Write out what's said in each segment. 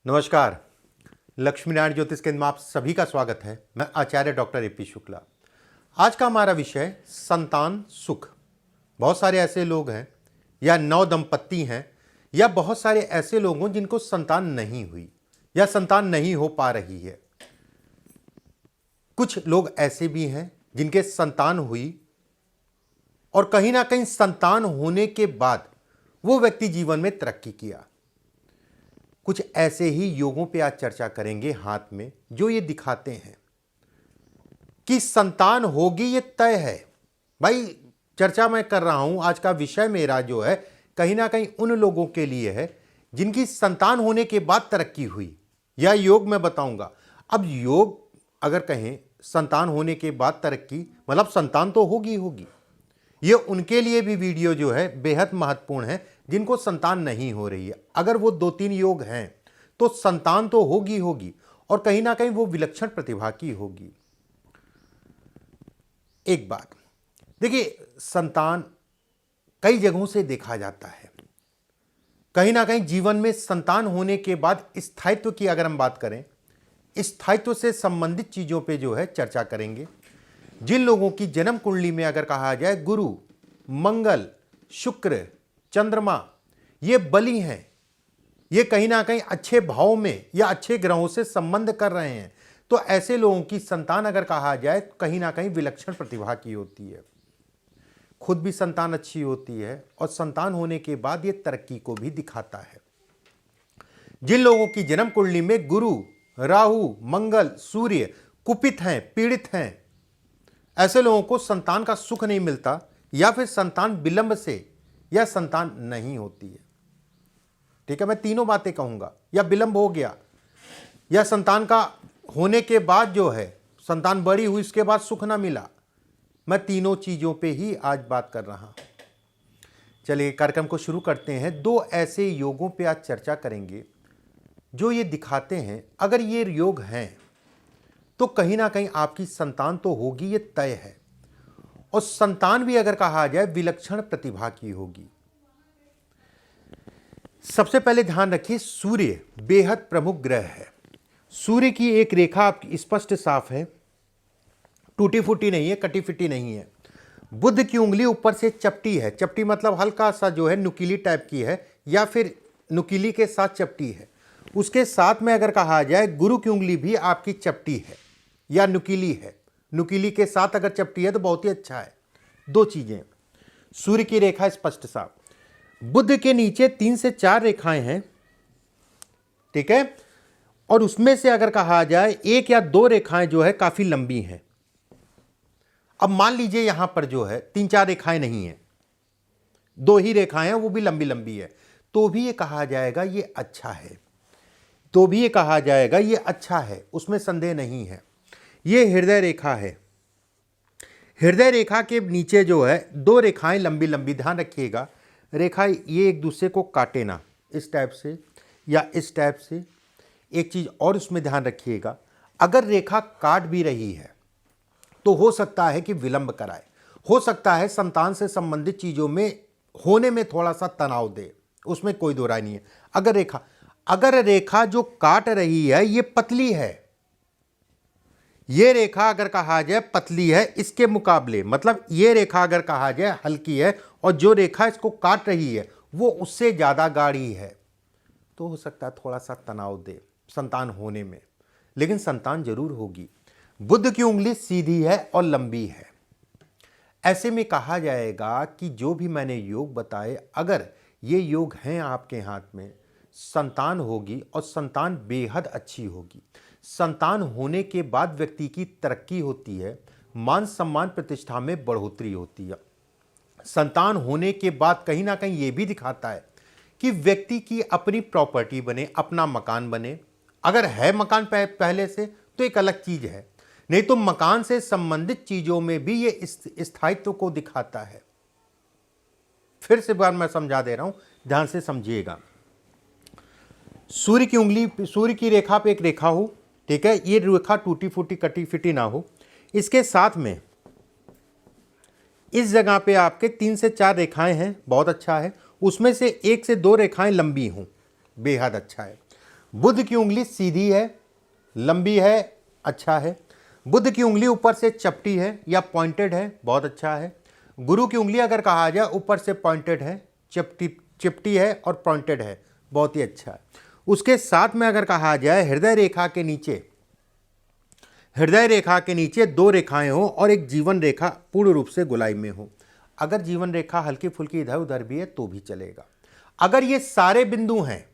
नमस्कार। लक्ष्मीनारायण ज्योतिष केंद्र में आप सभी का स्वागत है। मैं आचार्य डॉक्टर ए.पी. शुक्ला। आज का हमारा विषय संतान सुख। बहुत सारे ऐसे लोग हैं या नव दंपत्ति हैं या बहुत सारे ऐसे लोग हों जिनको संतान नहीं हुई या संतान नहीं हो पा रही है। कुछ लोग ऐसे भी हैं जिनके संतान हुई और कहीं ना कहीं संतान होने के बाद वो व्यक्ति जीवन में तरक्की किया। कुछ ऐसे ही योगों पे आज चर्चा करेंगे हाथ में, जो ये दिखाते हैं कि संतान होगी, ये तय है। भाई चर्चा मैं कर रहा हूं, आज का विषय मेरा जो है कहीं ना कहीं उन लोगों के लिए है जिनकी संतान होने के बाद तरक्की हुई, या योग मैं बताऊंगा। अब योग अगर कहें संतान होने के बाद तरक्की, मतलब संतान तो होगी होगी। ये उनके लिए भी वीडियो जो है बेहद महत्वपूर्ण है जिनको संतान नहीं हो रही है। अगर वो 2-3 योग हैं तो संतान तो होगी होगी और कहीं ना कहीं वो विलक्षण प्रतिभा की होगी। एक बात देखिए, संतान कई जगहों से देखा जाता है। कहीं ना कहीं जीवन में संतान होने के बाद स्थायित्व की अगर हम बात करें, स्थायित्व से संबंधित चीजों पे जो है चर्चा करेंगे। जिन लोगों की जन्म कुंडली में अगर कहा जाए गुरु, मंगल, शुक्र, चंद्रमा ये बली हैं, ये कहीं ना कहीं अच्छे भाव में या अच्छे ग्रहों से संबंध कर रहे हैं, तो ऐसे लोगों की संतान अगर कहा जाए कहीं ना कहीं विलक्षण प्रतिभा की होती है। खुद भी संतान अच्छी होती है और संतान होने के बाद ये तरक्की को भी दिखाता है। जिन लोगों की जन्म कुंडली में गुरु, राहु, मंगल, सूर्य कुपित हैं, पीड़ित हैं, ऐसे लोगों को संतान का सुख नहीं मिलता या फिर संतान विलंब से या संतान नहीं होती है। ठीक है, मैं तीनों बातें कहूंगा। या विलंब हो गया या संतान का होने के बाद जो है संतान बड़ी हुई, इसके बाद सुख ना मिला। मैं तीनों चीजों पे ही आज बात कर रहा हूं। चलिए कार्यक्रम को शुरू करते हैं। 2 ऐसे योगों पे आज चर्चा करेंगे जो ये दिखाते हैं अगर ये योग हैं तो कहीं ना कहीं आपकी संतान तो होगी, ये तय है। और संतान भी अगर कहा जाए विलक्षण प्रतिभा की होगी। सबसे पहले ध्यान रखिए, सूर्य बेहद प्रमुख ग्रह है। सूर्य की एक रेखा आपकी स्पष्ट साफ है, टूटी फूटी नहीं है, कटी फिटी नहीं है। बुध की उंगली ऊपर से चपटी है। चपटी मतलब हल्का सा जो है नुकीली टाइप की है या फिर नुकीली के साथ चपटी है। उसके साथ में अगर कहा जाए गुरु की उंगली भी आपकी चपटी है या नुकीली है। नुकीली के साथ अगर चपटी है तो बहुत ही अच्छा है। 2 चीजें, सूर्य की रेखा स्पष्ट साफ, बुध के नीचे 3 से 4 रेखाएं हैं, ठीक है, और उसमें से अगर कहा जाए 1 या 2 रेखाएं जो है काफी लंबी हैं। अब मान लीजिए यहां पर जो है 3-4 रेखाएं नहीं है, 2 ही रेखाएं हैं, वो भी लंबी लंबी है, तो भी ये कहा जाएगा ये अच्छा है, तो भी ये कहा जाएगा ये अच्छा है, उसमें संदेह नहीं है। ये हृदय रेखा है। हृदय रेखा के नीचे जो है 2 रेखाएं लंबी लंबी, ध्यान रखिएगा, रेखा ये एक दूसरे को काटे ना, इस टाइप से या इस टाइप से। एक चीज और उसमें ध्यान रखिएगा, अगर रेखा काट भी रही है तो हो सकता है कि विलंब कराए, हो सकता है संतान से संबंधित चीजों में होने में थोड़ा सा तनाव दे, उसमें कोई दो राय नहीं है। अगर रेखा जो काट रही है ये पतली है, ये रेखा अगर कहा जाए पतली है इसके मुकाबले, मतलब ये रेखा अगर कहा जाए हल्की है और जो रेखा इसको काट रही है वो उससे ज्यादा गाढ़ी है, तो हो सकता है थोड़ा सा तनाव दे संतान होने में, लेकिन संतान जरूर होगी। बुध की उंगली सीधी है और लंबी है। ऐसे में कहा जाएगा कि जो भी मैंने योग बताए, अगर ये योग हैं आपके हाथ में, संतान होगी और संतान बेहद अच्छी होगी। संतान होने के बाद व्यक्ति की तरक्की होती है, मान सम्मान प्रतिष्ठा में बढ़ोतरी होती है। संतान होने के बाद कहीं ना कहीं ये भी दिखाता है कि व्यक्ति की अपनी प्रॉपर्टी बने, अपना मकान बने। अगर है मकान पहले से तो एक अलग चीज है, नहीं तो मकान से संबंधित चीजों में भी ये स्थायित्व को दिखाता है। फिर से बार मैं समझा दे रहा हूं, ध्यान से समझिएगा। सूर्य की उंगली, सूर्य की रेखा पे एक रेखा हो, ठीक है, ये रेखा टूटी फूटी कटी फिटी ना हो, इसके साथ में इस जगह पे आपके 3 से 4 रेखाएं हैं, बहुत अच्छा है। उसमें से 1 से 2 रेखाएं लंबी हों, बेहद अच्छा है। बुध की उंगली सीधी है, लंबी है, अच्छा है। बुध की उंगली ऊपर से चपटी है या पॉइंटेड है, बहुत अच्छा है। गुरु की उंगली अगर कहा जाए ऊपर से पॉइंटेड है, चिपटी है और पॉइंटेड है, बहुत ही अच्छा है। उसके साथ में अगर कहा जाए हृदय रेखा के नीचे 2 रेखाएं हो और एक जीवन रेखा पूर्ण रूप से गोलाई में हो। अगर जीवन रेखा हल्की फुल्की इधर उधर भी है तो भी चलेगा। अगर ये सारे बिंदु हैं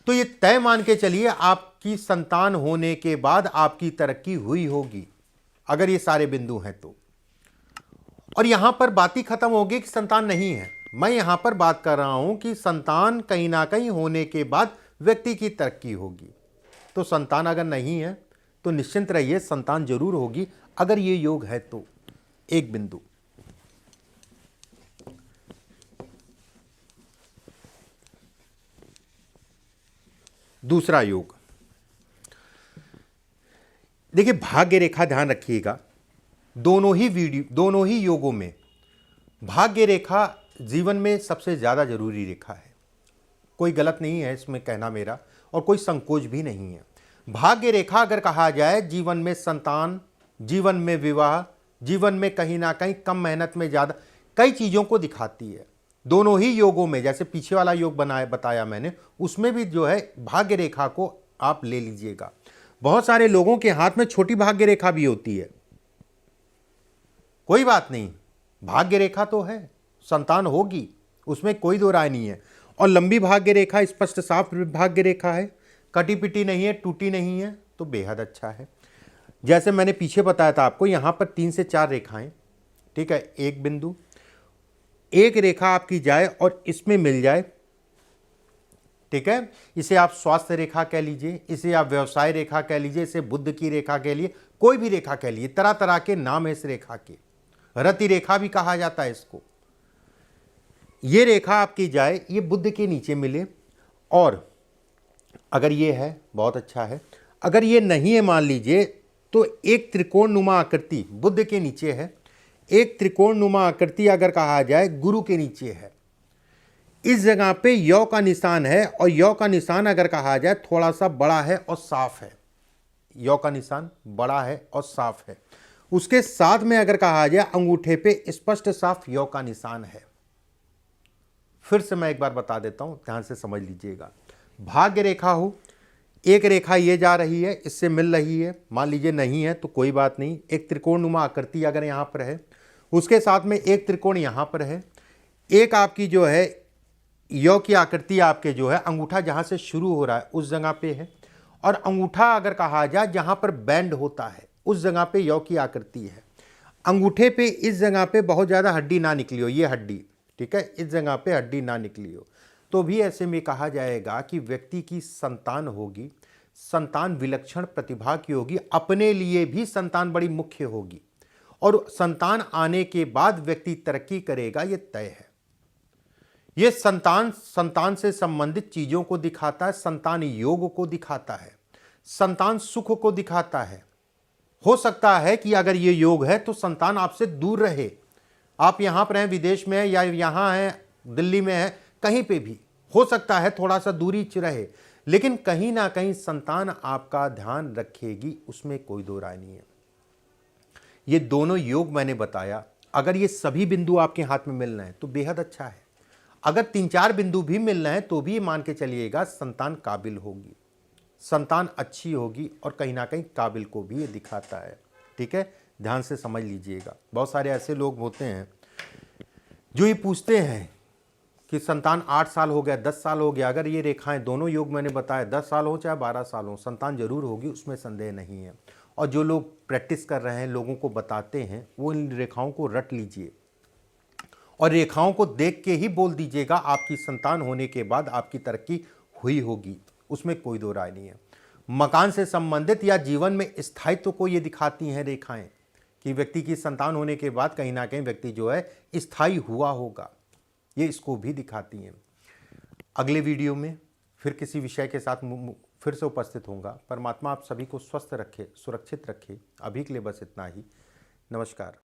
तो ये तय मान के चलिए आपकी संतान होने के बाद आपकी तरक्की हुई होगी, अगर ये सारे बिंदु हैं तो। और यहां पर बात ही खत्म होगी कि संतान नहीं है। मैं यहां पर बात कर रहा हूं कि संतान कहीं ना कहीं होने के बाद व्यक्ति की तरक्की होगी। तो संतान अगर नहीं है तो निश्चिंत रहिए, संतान जरूर होगी अगर ये योग है तो। एक बिंदु। दूसरा योग, देखिए भाग्य रेखा ध्यान रखिएगा। दोनों ही योगों में भाग्य रेखा जीवन में सबसे ज़्यादा जरूरी रेखा है। कोई गलत नहीं है इसमें कहना मेरा, और कोई संकोच भी नहीं है। भाग्य रेखा अगर कहा जाए जीवन में संतान, जीवन में विवाह, जीवन में कहीं ना कहीं कम मेहनत में ज़्यादा, कई चीज़ों को दिखाती है। दोनों ही योगों में, जैसे पीछे वाला योग बताया मैंने, उसमें भी जो है भाग्य रेखा को आप ले लीजिएगा। बहुत सारे लोगों के हाथ में छोटी भाग्य रेखा भी होती है, कोई बात नहीं, भाग्य रेखा तो है, संतान होगी, उसमें कोई दो राय नहीं है। और लंबी भाग्य रेखा, स्पष्ट साफ भाग्य रेखा है, कटी पिटी नहीं है, टूटी नहीं है, तो बेहद अच्छा है। जैसे मैंने पीछे बताया था आपको, यहां पर 3 से 4 रेखाएं, ठीक है, एक बिंदु, एक रेखा आपकी जाए और इसमें मिल जाए, ठीक है, इसे आप स्वास्थ्य रेखा कह लीजिए, इसे आप व्यवसाय रेखा कह लीजिए, इसे बुद्ध की रेखा कह लीजिए, कोई भी रेखा कह लीजिए, तरह तरह के नाम है इस रेखा के। रति रेखा भी कहा जाता है इसको। ये रेखा आपकी जाए, ये बुद्ध के नीचे मिले, और अगर ये है बहुत अच्छा है। अगर ये नहीं है मान लीजिए, तो एक त्रिकोण नुमा आकृति बुद्ध के नीचे है, एक त्रिकोण नुमा आकृति अगर कहा जाए गुरु के नीचे है, इस जगह पे यौ का निशान है, और यौ का निशान अगर कहा जाए थोड़ा सा बड़ा है और साफ है, यौ का निशान बड़ा है और साफ है। उसके साथ में अगर कहा जाए अंगूठे पे स्पष्ट साफ यौ का निशान है। फिर से मैं एक बार बता देता हूं, ध्यान से समझ लीजिएगा। भाग्य रेखा हो, एक रेखा ये जा रही है, इससे मिल रही है, मान लीजिए नहीं है तो कोई बात नहीं, एक त्रिकोण नुमा आकृति अगर यहाँ पर है, उसके साथ में एक त्रिकोण यहाँ पर है, एक आपकी जो है यौ की आकृति आपके जो है अंगूठा जहाँ से शुरू हो रहा है उस जगह पे है, और अंगूठा अगर कहा जाए जहाँ पर बैंड होता है उस जगह पे यौ की आकृति है। अंगूठे पे इस जगह पे बहुत ज़्यादा हड्डी ना निकली हो, ये हड्डी, ठीक है, इस जगह पे हड्डी ना निकली हो, तो भी ऐसे में कहा जाएगा कि व्यक्ति की संतान होगी, संतान विलक्षण प्रतिभा की होगी, अपने लिए भी संतान बड़ी मुख्य होगी, और संतान आने के बाद व्यक्ति तरक्की करेगा, ये तय है। ये संतान से संबंधित चीजों को दिखाता है, संतान योग को दिखाता है, संतान सुख को दिखाता है। हो सकता है कि अगर ये योग है तो संतान आपसे दूर रहे, आप यहां पर हैं, विदेश में है, या यहां हैं, दिल्ली में है, कहीं पे भी हो सकता है थोड़ा सा दूरी रहे, लेकिन कहीं ना कहीं संतान आपका ध्यान रखेगी, उसमें कोई दो राय नहीं है। ये दोनों योग मैंने बताया, अगर ये सभी बिंदु आपके हाथ में मिल रहे हैं तो बेहद अच्छा है। अगर 3-4 बिंदु भी मिल रहे हैं तो भी मान के चलिएगा संतान काबिल होगी, संतान अच्छी होगी, और कहीं ना कहीं काबिल को भी ये दिखाता है, ठीक है, ध्यान से समझ लीजिएगा। बहुत सारे ऐसे लोग होते हैं जो ये पूछते हैं कि संतान 8 साल हो गया, 10 साल हो गया, अगर ये रेखाएं दोनों योग मैंने बताया 10 साल हो चाहे 12 साल हो, संतान जरूर होगी, उसमें संदेह नहीं है। और जो लोग प्रैक्टिस कर रहे हैं, लोगों को बताते हैं, वो इन रेखाओं को रट लीजिए और रेखाओं को देख के ही बोल दीजिएगा आपकी संतान होने के बाद आपकी तरक्की हुई होगी, उसमें कोई दो राय नहीं है। मकान से संबंधित या जीवन में स्थायित्व को ये दिखाती हैं रेखाएं कि व्यक्ति की संतान होने के बाद कहीं ना कहीं व्यक्ति जो है स्थायी हुआ होगा, ये इसको भी दिखाती हैं। अगले वीडियो में फिर किसी विषय के साथ फिर से उपस्थित होऊंगा। परमात्मा आप सभी को स्वस्थ रखे, सुरक्षित रखे। अभी के लिए बस इतना ही। नमस्कार।